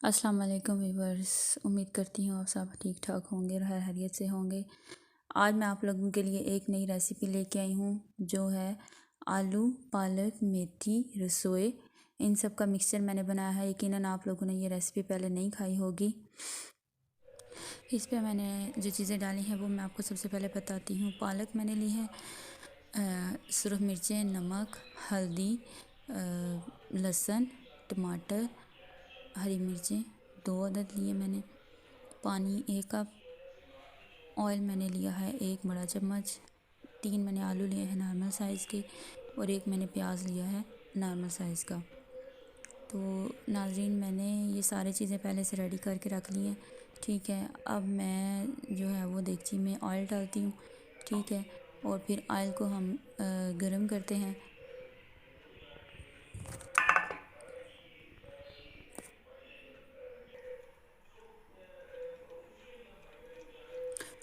अस्सलाम वालेकुम व्यूवर्स। उम्मीद करती हूँ आप सब ठीक ठाक होंगे और खैरियत से होंगे। आज मैं आप लोगों के लिए एक नई रेसिपी लेके आई हूँ जो है आलू पालक मेथी रसोई। इन सब का मिक्सचर मैंने बनाया है। यकीनन आप लोगों ने ये रेसिपी पहले नहीं खाई होगी। इस पे मैंने जो चीज़ें डाली हैं वो मैं आपको सबसे पहले बताती हूँ। पालक मैंने ली है, सुरख मिर्चें, नमक, हल्दी, लहसुन, टमाटर, हरी मिर्चें 2 अदद लिए मैंने, पानी 1 कप, ऑयल मैंने लिया है 1 बड़ा चम्मच, 3 मैंने आलू लिए हैं नॉर्मल साइज़ के और 1 मैंने प्याज लिया है नॉर्मल साइज़ का। तो नाज़रीन, मैंने ये सारी चीज़ें पहले से रेडी करके रख ली हैं। ठीक है, अब मैं जो है वो देगची में ऑयल डालती हूँ। ठीक है, और फिर ऑयल को हम गरम करते हैं।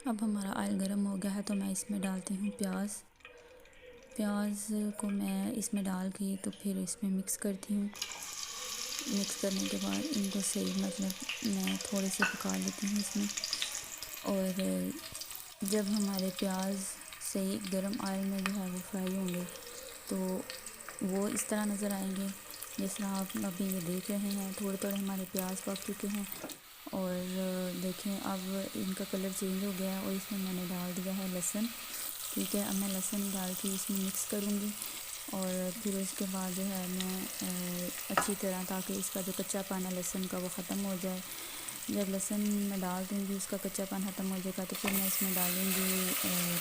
अब हमारा ऑयल गर्म हो गया है तो मैं इसमें डालती हूँ प्याज। प्याज को मैं इसमें डाल के तो फिर इसमें मिक्स करती हूँ। मिक्स करने के बाद इनको सही मैं थोड़े से पका लेती हूँ इसमें। और जब हमारे प्याज सही गर्म ऑयल में जो है वो फ्राई होंगे तो वो इस तरह नज़र आएंगे जिस तरह आप अभी ये देख रहे हैं। थोड़े थोड़े हमारे प्याज पक चुके हैं और देखें अब इनका कलर चेंज हो गया है और इसमें मैंने डाल दिया है लहसुन। ठीक है, अब मैं लहसुन डाल के इसमें मिक्स करूँगी और फिर उसके बाद जो है मैं अच्छी तरह, ताकि इसका जो कच्चापन है लहसुन का वो ख़त्म हो जाए। जब लहसुन मैं डाल दूँगी उसका कच्चापन ख़त्म हो जाएगा तो फिर मैं इसमें डालूँगी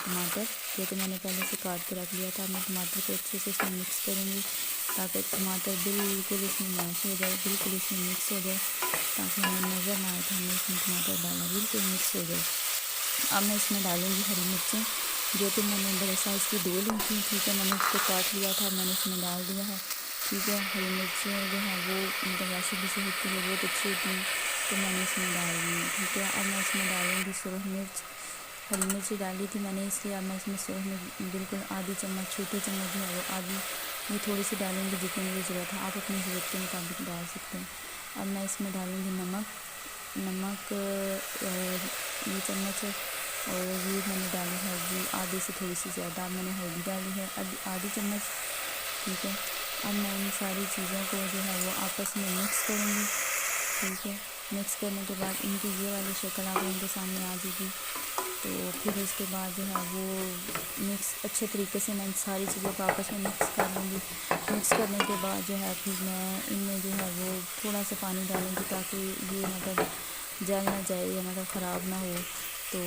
टमाटर, जो कि मैंने पहले से काट के रख लिया था। मैं टमाटर को अच्छे से इसमें मिक्स करूँगी ताकि टमाटर बिल्कुल इसमें मैश हो जाए, बिल्कुल इसमें मिक्स हो जाए, ताकि हमें नज़र ना आए कि हमने इसमें टमाटर डाला, बिल्कुल मिक्स हो जाए। अब मैं इसमें डालूँगी हरी मिर्चें, जो कि मैंने बड़े साइज़ की 2 ली थी। ठीक है, मैंने उसको काट लिया था, मैंने इसमें डाल दिया है। ठीक है, हरी मिर्चें जो है वो मतलब वैसे भी सेहत के लिए बहुत अच्छी होती हैं तो मैंने इसमें डाल दी। ठीक है, अब मैं इसमें डालूँगी सुरख मिर्च। हरी मिर्ची डाली थी मैंने, इसलिए अब मैं इसमें सुरख मिर्च बिल्कुल आधी चम्मच, छोटी चम्मच जो है वो आधी, ये थोड़ी सी डालूँगी जितनी मुझे ज़रूरत है। आप अपनी ज़रूरत के मुताबिक डाल सकते हैं। अब मैं इसमें डालूँगी नमक। नमक ये चम्मच है और ये मैंने डाली है जी आधे से थोड़ी सी ज़्यादा। मैंने हल्दी डाली है आधी चम्मच। ठीक है, अब मैं इन सारी चीज़ों को जो है वो आपस में मिक्स करूँगी। ठीक है, मिक्स करने के बाद इनकी ये वाली शक्ल आप इनके सामने आ जाएगी तो फिर उसके बाद जो है वो मिक्स अच्छे तरीके से मैं इन सारी चीज़ों को आपस में मिक्स कर लूँगी। मिक्स करने के बाद जो है फिर मैं इनमें जो है वो थोड़ा सा पानी डालूँगी ताकि ये मतलब जल ना जाए या मतलब ख़राब ना हो। तो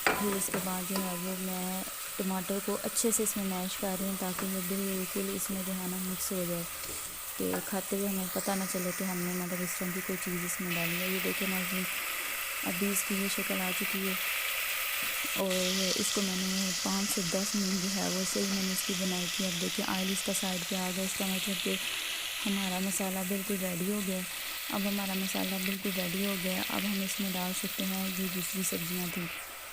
फिर उसके बाद जो है वो मैं टमाटर को अच्छे से इसमें मैश कर रही हूँ ताकि ये बिल्कुल इसमें जो है ना मिक्स हो जाए कि खाते हुए हमें पता ना चले कि हमने मतलब इस तरह की कोई चीज़ इसमें डाली है। ये देखिए नाज़रीन, अभी इसकी ये शक्ल आ चुकी है और इसको मैंने 5 से 10 मिनट जो है वो सही मैंने इसकी बनाई थी। अब देखिए ऑयल इसका साइड पे आ गया, इसका मतलब कि हमारा मसाला बिल्कुल रेडी हो गया। अब हमारा मसाला बिल्कुल रेडी हो गया, अब हम इसमें डाल सकते हैं जो दूसरी सब्जियां थी।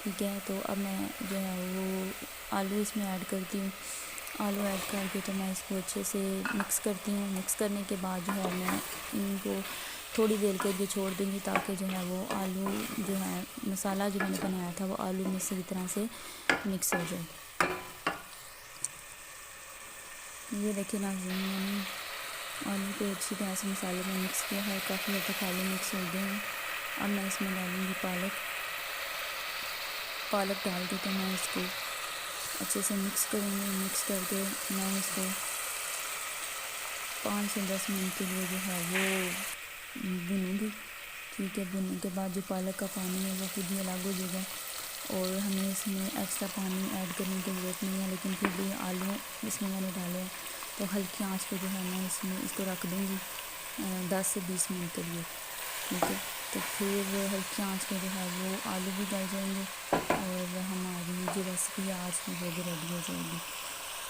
ठीक है, तो अब मैं जो है वो आलू इसमें ऐड करती हूँ। आलू ऐड करके तो मैं इसको अच्छे से मिक्स करती हूँ। मिक्स करने के बाद जो है मैं इनको थोड़ी देर के लिए छोड़ दूँगी ताकि जो है वो आलू जो है मसाला जो मैंने बनाया था वो आलू में सही तरह से मिक्स हो जाए। ये देखिए नाज़रीन, मैंने आलू को अच्छी तरह से मसाले में मिक्स किया है, काफ़ी हद तक आलू मिक्स हो गए हैं। अब मैं इसमें डालूँगी पालक। पालक डाल के तो मैं इसको अच्छे से मिक्स करूँगी। मिक्स करके मैं इसको 5 से 10 मिनट के लिए जो है वो भूनूँगी। ठीक है, भुनने के बाद जो पालक का पानी है वो खुद ही अलग हो जाएगा और हमें इसमें एक्स्ट्रा पानी ऐड करने की ज़रूरत नहीं है। लेकिन फिर भी आलू इसमें मैंने डाले हैं तो हल्की आंच पे जो है मैं इसमें इसको रख दूँगी 10 से 20 मिनट के लिए। ठीक है, तो फिर हल्की आंच पे जो है वो आलू भी गल जाएंगे और हमारी जो रेसिपी है आज की वो भी रेडी हो जाएगी।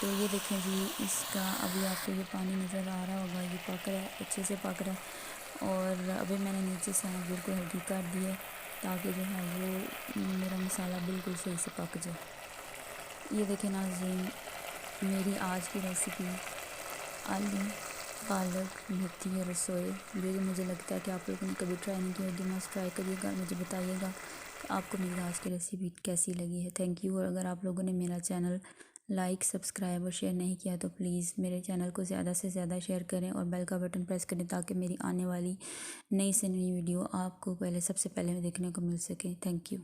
तो ये देखें जी, इसका अभी आपको ये पानी नज़र आ रहा होगा, ये पक रहा है, अच्छे से पक रहा है। और अभी मैंने नीचे से आँच बिल्कुल हल्की कर दी है ताकि जो है वो मेरा मसाला बिल्कुल सही से पक जाए। ये देखें नाज़रीन, मेरी आज की रेसिपी आलू पालक मेथी और रसोई, जो कि मुझे लगता है कि आप लोगों ने कभी ट्राई नहीं की होगी। मस्ट ट्राई करिएगा, मुझे बताइएगा कि आपको मेरी आज की रेसिपी कैसी लगी है। Thank you. और अगर आप लोगों ने मेरा चैनल लाइक सब्सक्राइब और शेयर नहीं किया तो प्लीज़ मेरे चैनल को ज़्यादा से ज़्यादा शेयर करें और बेल का बटन प्रेस करें ताकि मेरी आने वाली नई से नई वीडियो आपको सबसे पहले देखने को मिल सके। Thank you.